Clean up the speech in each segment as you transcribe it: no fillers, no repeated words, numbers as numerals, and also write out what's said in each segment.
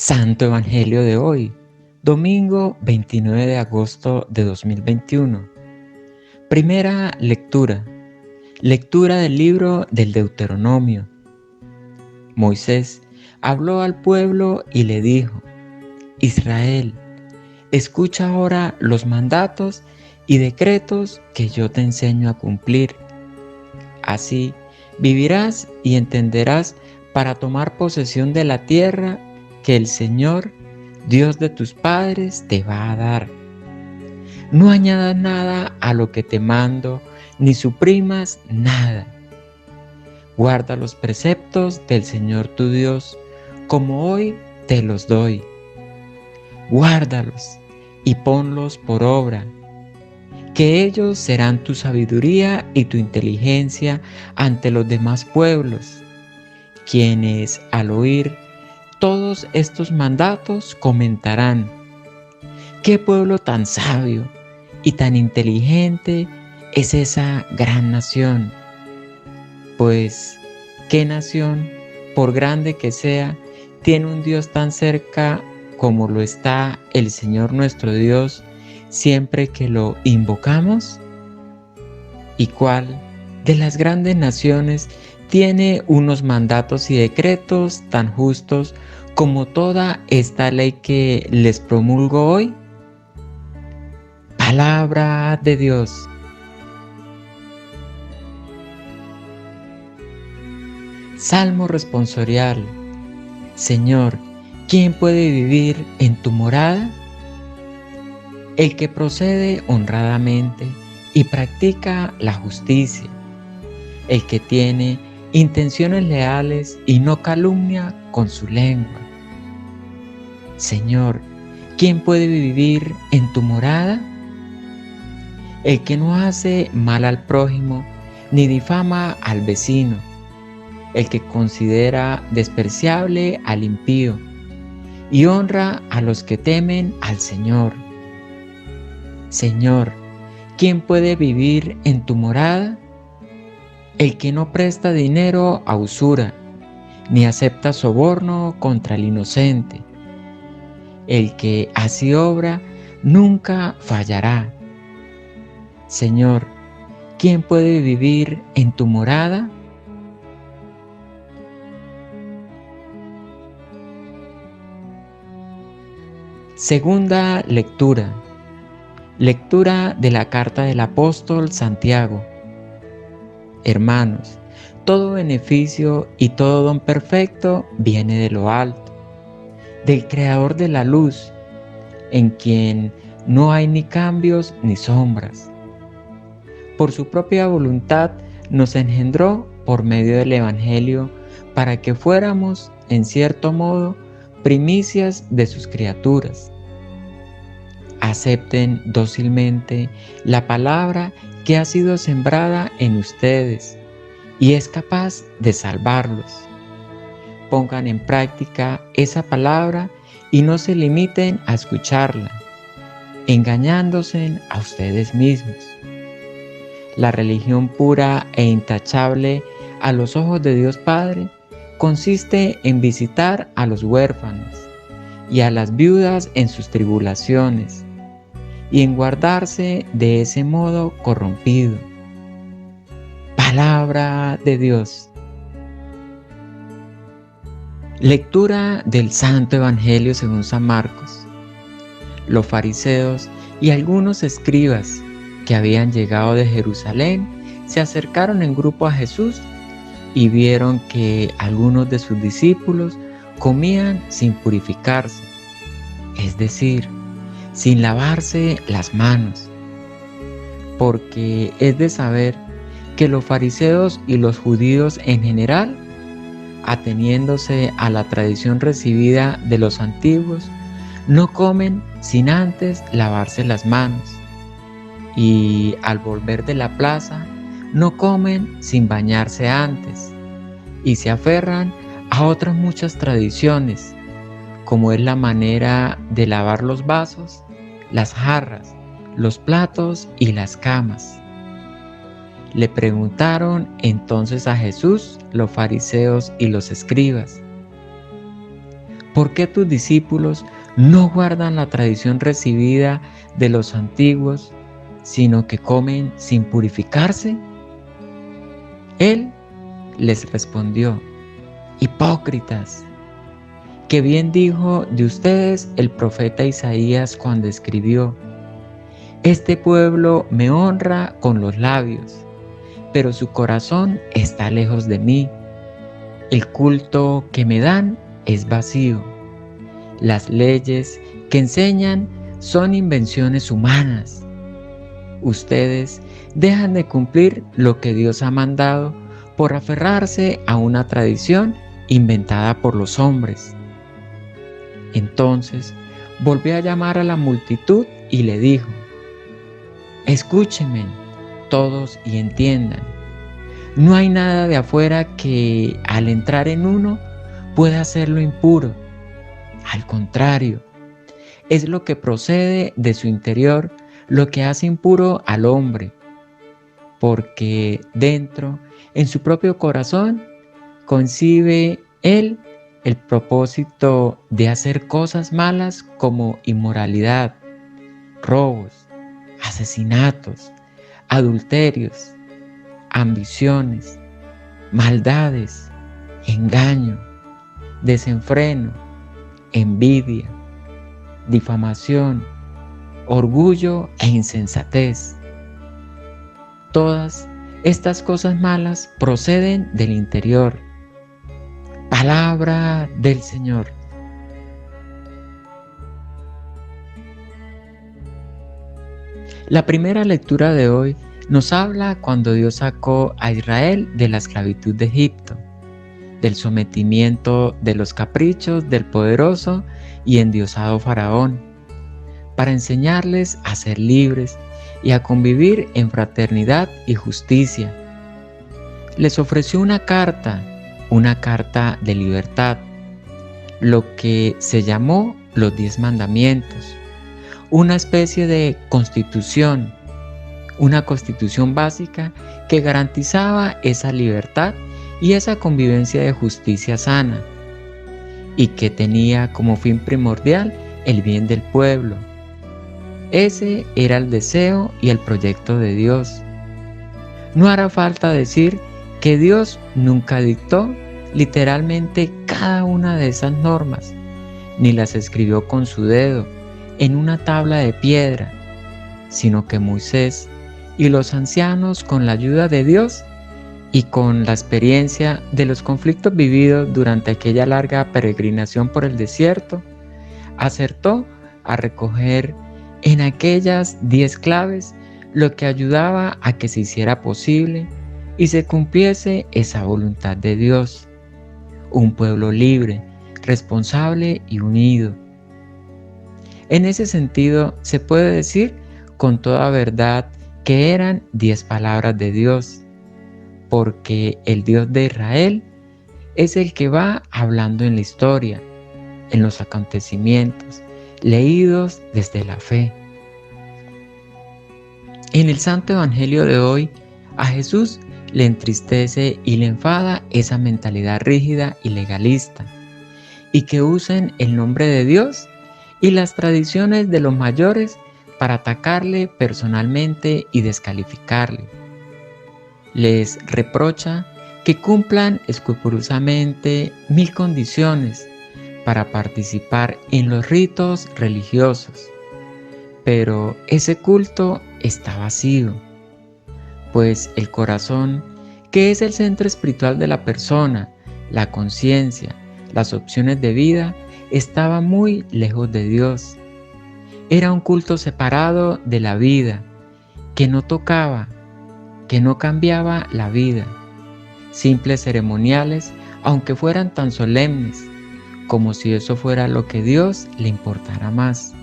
Santo Evangelio de hoy, domingo 29 de agosto de 2021. Primera lectura. Lectura del libro del Deuteronomio. Moisés habló al pueblo y le dijo: Israel, escucha ahora los mandatos y decretos que yo te enseño a cumplir. Así vivirás y entenderás para tomar posesión de la tierra que el Señor, Dios de tus padres, te va a dar. No añadas nada a lo que te mando, ni suprimas nada. Guarda los preceptos del Señor tu Dios, como hoy te los doy. Guárdalos y ponlos por obra, que ellos serán tu sabiduría y tu inteligencia ante los demás pueblos, quienes al oír todos estos mandatos comentarán: ¿qué pueblo tan sabio y tan inteligente es esa gran nación? Pues, ¿qué nación, por grande que sea, tiene un Dios tan cerca como lo está el Señor nuestro Dios siempre que lo invocamos? ¿Y cuál de las grandes naciones tiene unos mandatos y decretos tan justos como toda esta ley que les promulgo hoy? Palabra de Dios. Salmo responsorial. Señor, ¿quién puede vivir en tu morada? El que procede honradamente y practica la justicia, el que tiene intenciones leales y no calumnia con su lengua. Señor, ¿quién puede vivir en tu morada? El que no hace mal al prójimo ni difama al vecino, el que considera despreciable al impío y honra a los que temen al Señor. Señor, ¿quién puede vivir en tu morada? El que no presta dinero a usura, ni acepta soborno contra el inocente. El que así obra nunca fallará. Señor, ¿quién puede vivir en tu morada? Segunda lectura. Lectura de la carta del apóstol Santiago. Hermanos, todo beneficio y todo don perfecto viene de lo alto, del Creador de la luz, en quien no hay ni cambios ni sombras. Por su propia voluntad nos engendró por medio del Evangelio para que fuéramos, en cierto modo, primicias de sus criaturas. Acepten dócilmente la palabra que ha sido sembrada en ustedes y es capaz de salvarlos. Pongan en práctica esa palabra y no se limiten a escucharla, engañándose a ustedes mismos. La religión pura e intachable a los ojos de Dios Padre consiste en visitar a los huérfanos y a las viudas en sus tribulaciones, y en guardarse de ese modo corrompido. Palabra de Dios. Lectura del Santo Evangelio según San Marcos. Los fariseos y algunos escribas que habían llegado de Jerusalén se acercaron en grupo a Jesús y vieron que algunos de sus discípulos comían sin purificarse, es decir, sin lavarse las manos, porque es de saber que los fariseos y los judíos en general, ateniéndose a la tradición recibida de los antiguos, no comen sin antes lavarse las manos, y al volver de la plaza no comen sin bañarse antes, y se aferran a otras muchas tradiciones, como es la manera de lavar los vasos, las jarras, los platos y las camas. Le preguntaron entonces a Jesús los fariseos y los escribas: ¿Por qué tus discípulos no guardan la tradición recibida de los antiguos, sino que comen sin purificarse? Él les respondió: hipócritas, que bien dijo de ustedes el profeta Isaías cuando escribió: este pueblo me honra con los labios, pero su corazón está lejos de mí. El culto que me dan es vacío. Las leyes que enseñan son invenciones humanas. Ustedes dejan de cumplir lo que Dios ha mandado por aferrarse a una tradición inventada por los hombres. Entonces volvió a llamar a la multitud y le dijo: escúchenme todos y entiendan. No hay nada de afuera que al entrar en uno pueda hacerlo impuro. Al contrario, es lo que procede de su interior lo que hace impuro al hombre, porque dentro, en su propio corazón, concibe él el propósito de hacer cosas malas como inmoralidad, robos, asesinatos, adulterios, ambiciones, maldades, engaño, desenfreno, envidia, difamación, orgullo e insensatez. Todas estas cosas malas proceden del interior. Palabra del Señor. La primera lectura de hoy nos habla cuando Dios sacó a Israel de la esclavitud de Egipto, del sometimiento de los caprichos del poderoso y endiosado Faraón, para enseñarles a ser libres y a convivir en fraternidad y justicia. Les ofreció una carta de libertad, lo que se llamó los 10 mandamientos, una especie de constitución, una constitución básica que garantizaba esa libertad y esa convivencia de justicia sana, y que tenía como fin primordial el bien del pueblo. Ese era el deseo y el proyecto de Dios. No hará falta decir que Dios nunca dictó literalmente cada una de esas normas, ni las escribió con su dedo en una tabla de piedra, sino que Moisés y los ancianos, con la ayuda de Dios y con la experiencia de los conflictos vividos durante aquella larga peregrinación por el desierto, acertó a recoger en aquellas 10 claves lo que ayudaba a que se hiciera posible y se cumpliese esa voluntad de Dios. Un pueblo libre, responsable y unido. En ese sentido, se puede decir con toda verdad que eran 10 palabras de Dios, porque el Dios de Israel es el que va hablando en la historia, en los acontecimientos, leídos desde la fe. En el Santo Evangelio de hoy, a Jesús le entristece y le enfada esa mentalidad rígida y legalista, y que usen el nombre de Dios y las tradiciones de los mayores para atacarle personalmente y descalificarle. Les reprocha que cumplan escrupulosamente 1000 condiciones para participar en los ritos religiosos, pero ese culto está vacío, pues el corazón, que es el centro espiritual de la persona, la conciencia, las opciones de vida, estaba muy lejos de Dios. Era un culto separado de la vida, que no tocaba, que no cambiaba la vida. Simples ceremoniales, aunque fueran tan solemnes, como si eso fuera lo que Dios le importara más.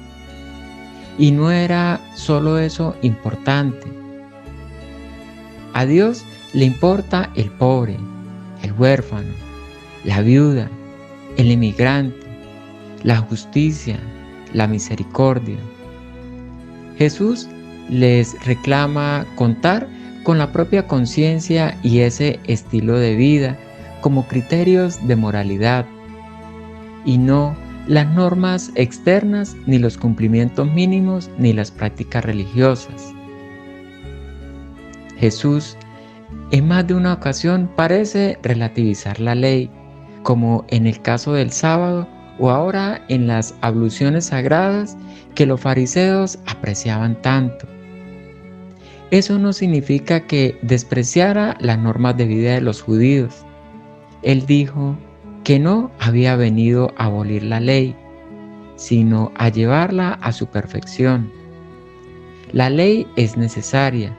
Y no era solo eso importante. A Dios le importa el pobre, el huérfano, la viuda, el emigrante, la justicia, la misericordia. Jesús les reclama contar con la propia conciencia y ese estilo de vida como criterios de moralidad. y no las normas externas, ni los cumplimientos mínimos, ni las prácticas religiosas. Jesús en más de una ocasión parece relativizar la ley, como en el caso del sábado o ahora en las abluciones sagradas que los fariseos apreciaban tanto. Eso no significa que despreciara las normas de vida de los judíos. Él dijo que no había venido a abolir la ley, sino a llevarla a su perfección. La ley es necesaria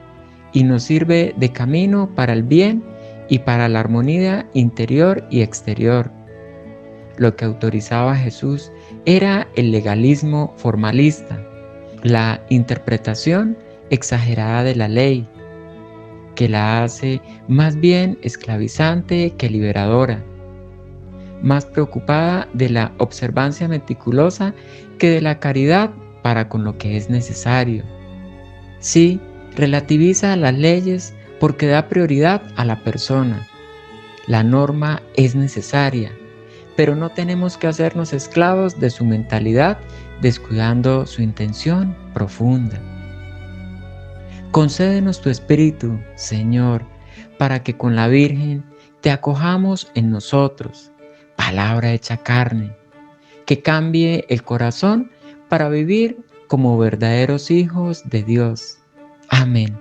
y nos sirve de camino para el bien y para la armonía interior y exterior. Lo que autorizaba a Jesús era el legalismo formalista, la interpretación exagerada de la ley, que la hace más bien esclavizante que liberadora, más preocupada de la observancia meticulosa que de la caridad para con lo que es necesario. Sí, relativiza las leyes porque da prioridad a la persona. La norma es necesaria, pero no tenemos que hacernos esclavos de su mentalidad, descuidando su intención profunda. Concédenos tu Espíritu, Señor, para que con la Virgen te acojamos en nosotros, palabra hecha carne, que cambie el corazón para vivir como verdaderos hijos de Dios. Amén.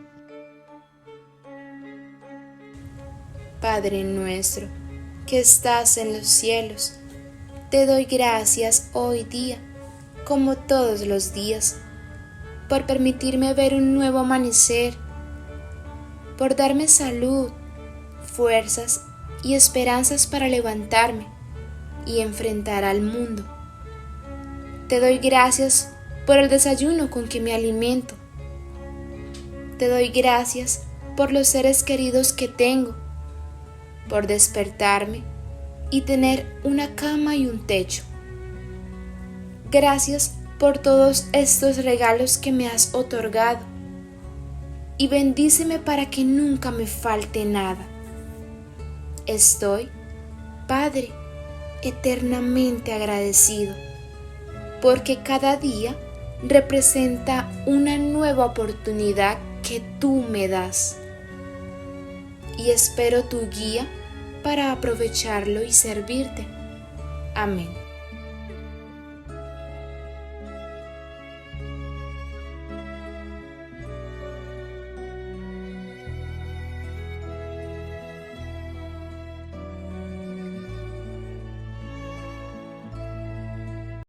Padre nuestro, que estás en los cielos, te doy gracias hoy día, como todos los días, por permitirme ver un nuevo amanecer, por darme salud, fuerzas y esperanzas para levantarme y enfrentar al mundo. Te doy gracias por el desayuno con que me alimento. Te doy gracias por los seres queridos que tengo, por despertarme y tener una cama y un techo. Gracias por todos estos regalos que me has otorgado y bendíceme para que nunca me falte nada. Estoy, Padre, eternamente agradecido, porque cada día representa una nueva oportunidad que tú me das. Y espero tu guía para aprovecharlo y servirte. Amén.